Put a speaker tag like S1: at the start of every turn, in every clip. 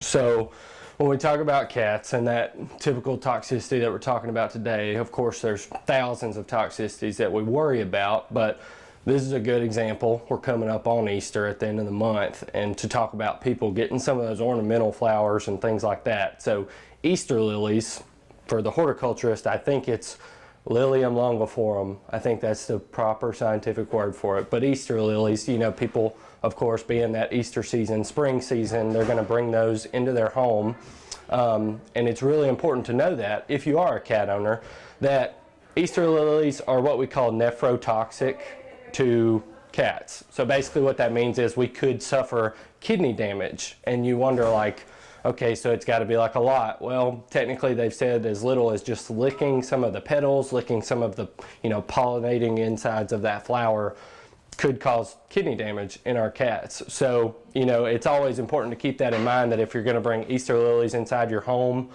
S1: So when we talk about cats and that typical toxicity that we're talking about today, of course there's thousands of toxicities that we worry about, but this is a good example. We're coming up on Easter at the end of the month, and to talk about people getting some of those ornamental flowers and things like that. So Easter lilies, for the horticulturist, I think it's Lilium longiforum. I think that's the proper scientific word for it. But Easter lilies, you know, people, of course, being that Easter season, spring season, they're going to bring those into their home. And it's really important to know that, if you are a cat owner, that Easter lilies are what we call nephrotoxic to cats. So basically what that means is we could suffer kidney damage, and you wonder, like, okay, so it's got to be like a lot. Well, technically they've said as little as just licking some of the petals, licking some of the, you know, pollinating insides of that flower could cause kidney damage in our cats. So, you know, it's always important to keep that in mind, that if you're going to bring Easter lilies inside your home,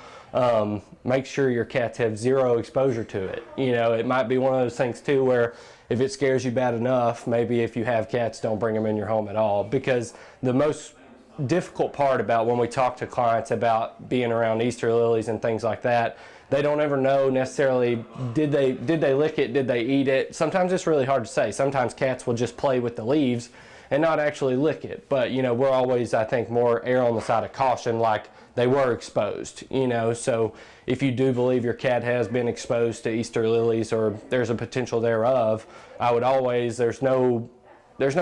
S1: make sure your cats have zero exposure to it. You know, it might be one of those things too where if it scares you bad enough, maybe if you have cats, don't bring them in your home at all, because the most difficult part about when we talk to clients about being around Easter lilies and things like that, they don't ever know necessarily, did they lick it, did they eat it? Sometimes it's really hard to say. Sometimes cats will just play with the leaves and not actually lick it. But, you know, we're always, I think, more err on the side of caution, like they were exposed, you know. So if you do believe your cat has been exposed to Easter lilies, or there's a potential thereof, I would always, there's no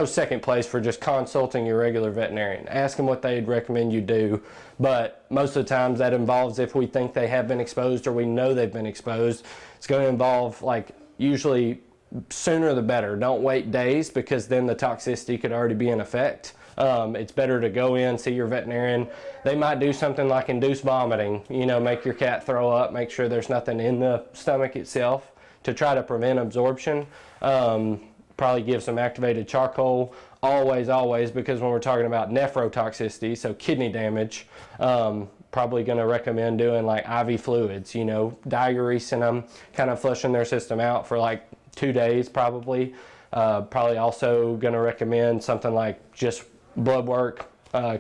S1: second place for just consulting your regular veterinarian. Ask them what they'd recommend you do, but most of the times that involves, if we think they have been exposed or we know they've been exposed, it's going to involve, like, usually sooner the better. Don't wait days, because then the toxicity could already be in effect. It's better to go in, see your veterinarian. They might do something like induce vomiting, you know, make your cat throw up, make sure there's nothing in the stomach itself to try to prevent absorption. Probably give some activated charcoal, always, because when we're talking about nephrotoxicity, so kidney damage, probably going to recommend doing like IV fluids, you know, diuresing them, kind of flushing their system out for like 2 days probably. Probably also going to recommend something like just blood work,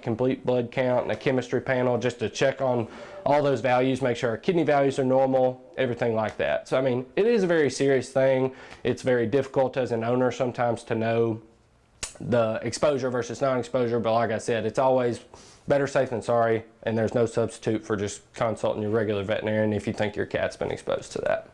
S1: complete blood count, and a chemistry panel, just to check on all those values, make sure our kidney values are normal, everything like that. So I mean, it is a very serious thing. It's very difficult as an owner sometimes to know the exposure versus non-exposure, but like I said, it's always better safe than sorry, and there's no substitute for just consulting your regular veterinarian if you think your cat's been exposed to that.